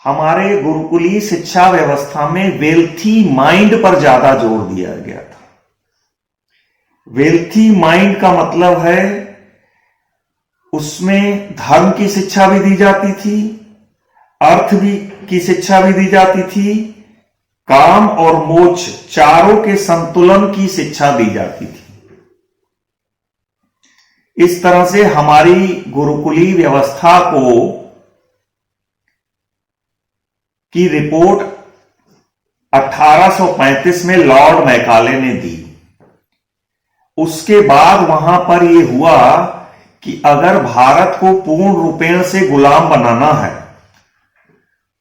हमारे गुरुकुलीय शिक्षा व्यवस्था में वेल्थी माइंड पर ज्यादा जोर दिया गया था। वेल्थी माइंड का मतलब है उसमें धर्म की शिक्षा भी दी जाती थी, अर्थ भी की शिक्षा भी दी जाती थी, काम और मोक्ष चारों के संतुलन की शिक्षा दी जाती थी। इस तरह से हमारी गुरुकुलीय व्यवस्था की रिपोर्ट 1835 में लॉर्ड मैकाले ने दी। उसके बाद वहां पर यह हुआ कि अगर भारत को पूर्ण रूपेण से गुलाम बनाना है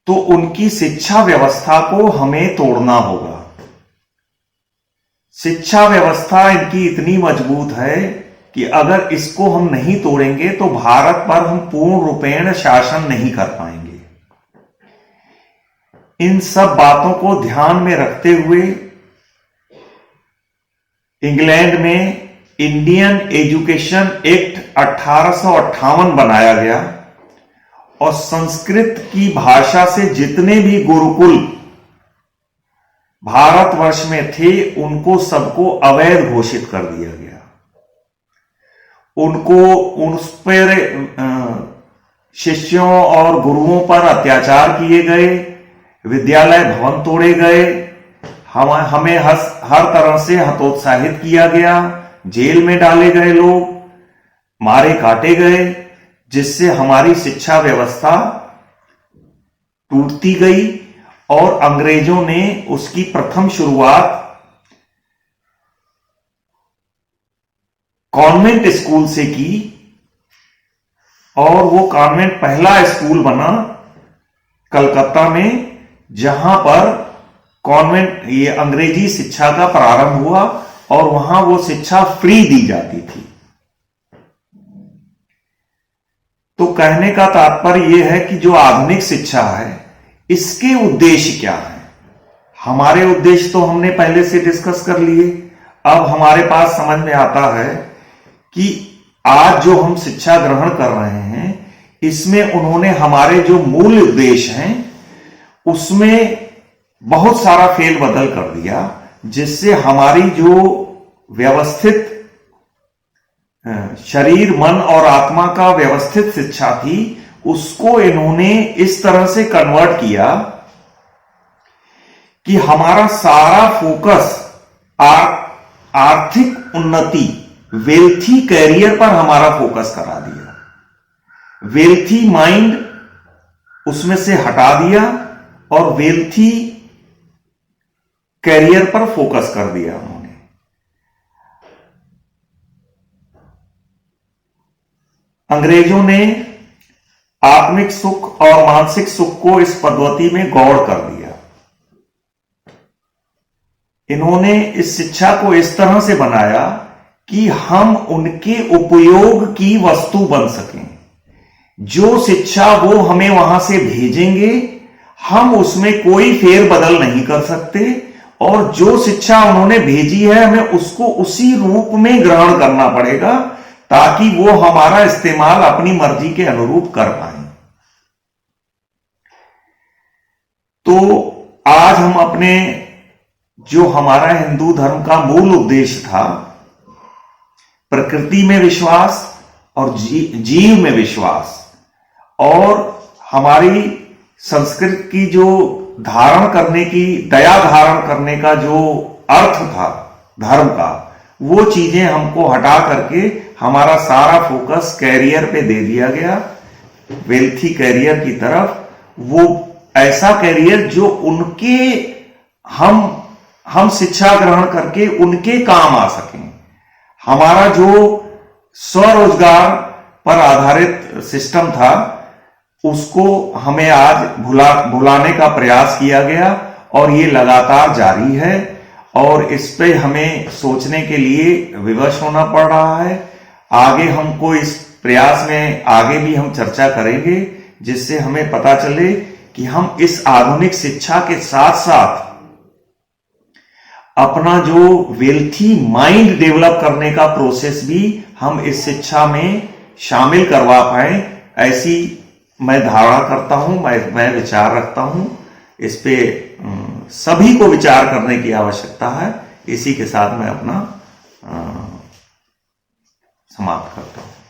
तो उनकी शिक्षा व्यवस्था को हमें तोड़ना होगा। शिक्षा व्यवस्था इनकी इतनी मजबूत है कि अगर इसको हम नहीं तोड़ेंगे तो भारत पर हम पूर्ण रूपेण शासन नहीं कर पाएंगे। इन सब बातों को ध्यान में रखते हुए इंग्लैंड में इंडियन एजुकेशन एक्ट 1858 बनाया गया और संस्कृत की भाषा से जितने भी गुरुकुल भारतवर्ष में थे उनको सबको अवैध घोषित कर दिया गया। उस पर शिष्यों और गुरुओं पर अत्याचार किए गए, विद्यालय भवन तोड़े गए, हमें हर तरह से हतोत्साहित किया गया, जेल में डाले गए लोग, मारे काटे गए, जिससे हमारी शिक्षा व्यवस्था टूटती गई और अंग्रेजों ने उसकी प्रथम शुरुआत कॉन्वेंट स्कूल से की और वो कॉन्वेंट पहला स्कूल बना कलकत्ता में जहां पर ये अंग्रेजी शिक्षा का प्रारंभ हुआ और वहां वो शिक्षा फ्री दी जाती थी। तो कहने का तात्पर्य यह है कि जो आधुनिक शिक्षा है इसके उद्देश्य क्या है। हमारे उद्देश्य तो हमने पहले से डिस्कस कर लिए। अब हमारे पास समझ में आता है कि आज जो हम शिक्षा ग्रहण कर रहे हैं इसमें उन्होंने हमारे जो मूल उद्देश्य हैं उसमें बहुत सारा फेल बदल कर दिया, जिससे हमारी जो व्यवस्थित शरीर, मन और आत्मा का व्यवस्थित शिक्षा थी उसको इन्होंने इस तरह से कन्वर्ट किया कि हमारा सारा फोकस आर्थिक उन्नति, वेल्थी कैरियर पर हमारा फोकस करा दिया। वेल्थी माइंड उसमें से हटा दिया और वेल्थी कैरियर पर फोकस कर दिया उन्होंने। अंग्रेजों ने आत्मिक सुख और मानसिक सुख को इस पद्धति में गौड़ कर दिया। इन्होंने इस शिक्षा को इस तरह से बनाया कि हम उनके उपयोग की वस्तु बन सकें। जो शिक्षा वो हमें वहां से भेजेंगे हम उसमें कोई फेर बदल नहीं कर सकते और जो शिक्षा उन्होंने भेजी है हमें उसको उसी रूप में ग्रहण करना पड़ेगा ताकि वो हमारा इस्तेमाल अपनी मर्जी के अनुरूप कर पाए। तो आज हम अपने जो हमारा हिंदू धर्म का मूल उद्देश्य था, प्रकृति में विश्वास और जीव में विश्वास और हमारी संस्कृत की जो धारण करने की, दया धारण करने का जो अर्थ था धर्म का, वो चीजें हमको हटा करके हमारा सारा फोकस कैरियर पे दे दिया गया, वेल्थी कैरियर की तरफ। वो ऐसा कैरियर जो उनके हम शिक्षा ग्रहण करके उनके काम आ सकें। हमारा जो स्वरोजगार पर आधारित सिस्टम था उसको हमें आज भुलाने का प्रयास किया गया और ये लगातार जारी है और इस पे हमें सोचने के लिए विवश होना पड़ रहा है। आगे हमको इस प्रयास में आगे भी हम चर्चा करेंगे जिससे हमें पता चले कि हम इस आधुनिक शिक्षा के साथ साथ अपना जो वेल्थी माइंड डेवलप करने का प्रोसेस भी हम इस शिक्षा में शामिल करवा पाए, ऐसी मैं धारणा करता हूं, मैं विचार रखता हूं। इस पे सभी को विचार करने की आवश्यकता है। इसी के साथ मैं अपना समाप्त करता हूं।